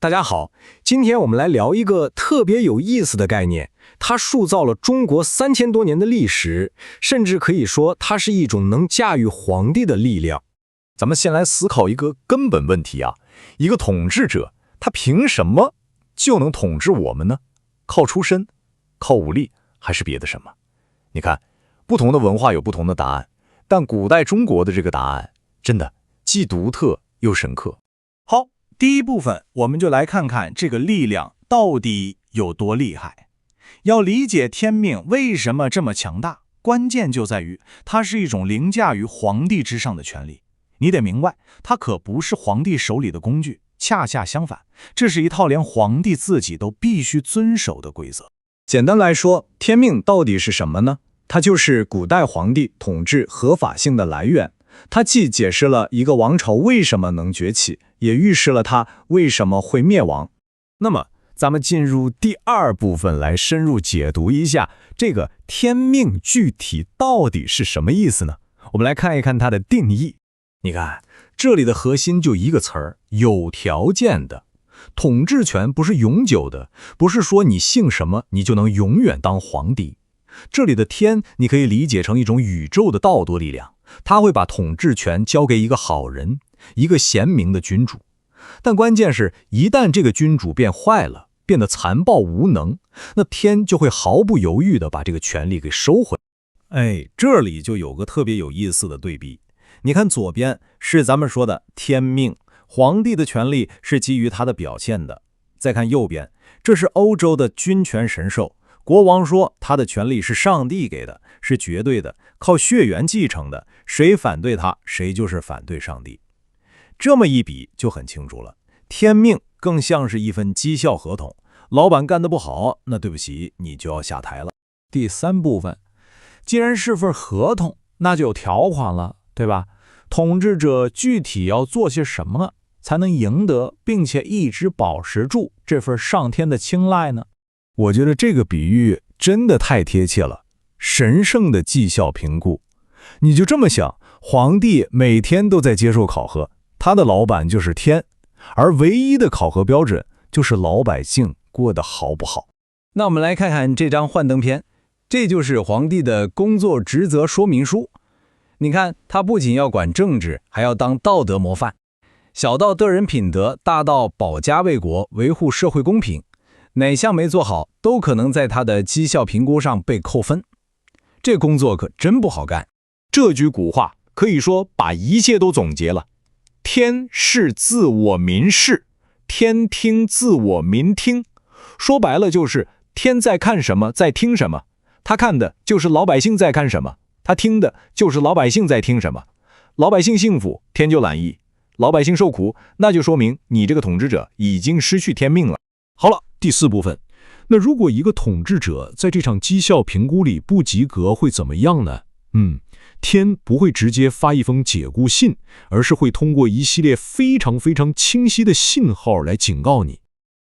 大家好，今天我们来聊一个特别有意思的概念，它塑造了中国3000多年的历史，甚至可以说它是一种能驾驭皇帝的力量。咱们先来思考一个根本问题啊，一个统治者，他凭什么就能统治我们呢？靠出身，靠武力，还是别的什么？你看，不同的文化有不同的答案，但古代中国的这个答案，真的既独特又深刻。好，第一部分我们就来看看这个力量到底有多厉害。要理解天命为什么这么强大，关键就在于它是一种凌驾于皇帝之上的权力。你得明白，它可不是皇帝手里的工具，恰恰相反，这是一套连皇帝自己都必须遵守的规则。简单来说，天命到底是什么呢？它就是古代皇帝统治合法性的来源。它既解释了一个王朝为什么能崛起，也预示了它为什么会灭亡。那么，咱们进入第二部分来深入解读一下这个天命具体到底是什么意思呢？我们来看一看它的定义。你看，这里的核心就一个词儿，有条件的。统治权不是永久的，不是说你姓什么你就能永远当皇帝。这里的天，你可以理解成一种宇宙的道德力量，它会把统治权交给一个好人，一个贤明的君主。但关键是，一旦这个君主变坏了，变得残暴无能，那天就会毫不犹豫地把这个权力给收回。这里就有个特别有意思的对比。你看左边是咱们说的天命，皇帝的权力是基于他的表现的。再看右边，这是欧洲的君权神授，国王说他的权力是上帝给的，是绝对的，靠血缘继承的，谁反对他，谁就是反对上帝。这么一比就很清楚了，天命更像是一份绩效合同，老板干得不好，那对不起，你就要下台了。第三部分，既然是份合同，那就有条款了，对吧？统治者具体要做些什么才能赢得并且一直保持住这份上天的青睐呢？我觉得这个比喻真的太贴切了，神圣的绩效评估。你就这么想，皇帝每天都在接受考核，他的老板就是天，而唯一的考核标准就是老百姓过得好不好。那我们来看看这张幻灯片，这就是皇帝的工作职责说明书。你看，他不仅要管政治，还要当道德模范，小到个人品德，大到保家卫国，维护社会公平，哪项没做好，都可能在他的绩效评估上被扣分。这工作可真不好干。这句古话可以说把一切都总结了：天视自我民视，天听自我民听。说白了就是天在看什么，在听什么，他看的就是老百姓在看什么，他听的就是老百姓在听什么。老百姓幸福，天就览意；老百姓受苦，那就说明你这个统治者已经失去天命了。好了，第四部分，那如果一个统治者在这场绩效评估里不及格会怎么样呢？天不会直接发一封解雇信，而是会通过一系列非常非常清晰的信号来警告你。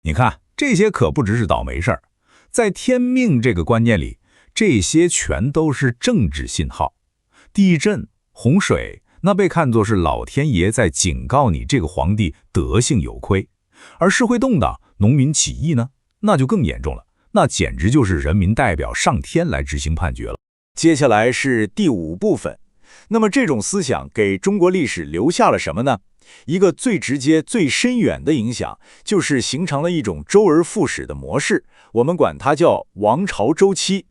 你看，这些可不只是倒霉事儿，在天命这个观念里，这些全都是政治信号。地震、洪水，那被看作是老天爷在警告你这个皇帝德性有亏；而社会动荡、农民起义呢，那就更严重了，那简直就是人民代表上天来执行判决了。接下来是第五部分，那么这种思想给中国历史留下了什么呢？一个最直接、最深远的影响，就是形成了一种周而复始的模式，我们管它叫王朝周期。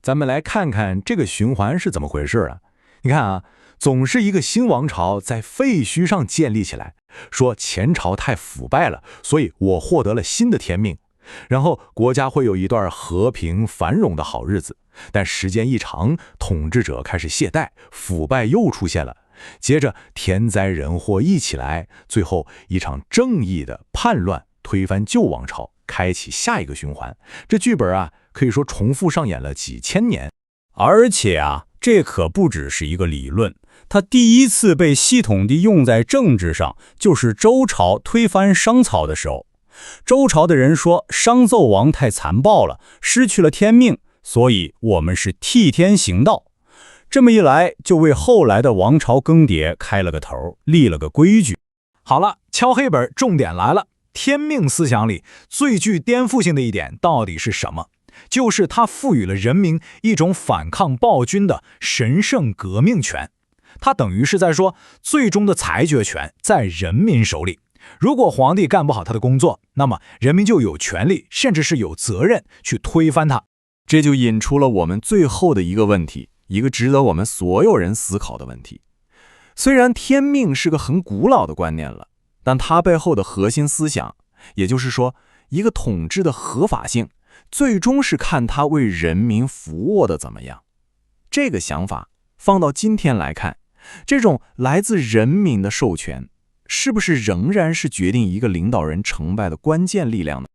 咱们来看看这个循环是怎么回事啊？你看啊，总是一个新王朝在废墟上建立起来，说前朝太腐败了，所以我获得了新的天命。然后国家会有一段和平繁荣的好日子，但时间一长，统治者开始懈怠，腐败又出现了，接着天灾人祸一起来，最后一场正义的叛乱推翻旧王朝，开启下一个循环。这剧本啊，可以说重复上演了几千年。而且啊，这可不只是一个理论，它第一次被系统地用在政治上，就是周朝推翻商朝的时候。周朝的人说商纣王太残暴了，失去了天命，所以我们是替天行道。这么一来，就为后来的王朝更迭开了个头，立了个规矩。好了，敲黑本，重点来了。天命思想里最具颠覆性的一点到底是什么？就是它赋予了人民一种反抗暴君的神圣革命权。它等于是在说，最终的裁决权在人民手里。如果皇帝干不好他的工作，那么人民就有权利，甚至是有责任去推翻他。这就引出了我们最后的一个问题，一个值得我们所有人思考的问题。虽然天命是个很古老的观念了，但它背后的核心思想，也就是说，一个统治的合法性，最终是看他为人民服务的怎么样。这个想法放到今天来看，这种来自人民的授权，是不是仍然是决定一个领导人成败的关键力量呢？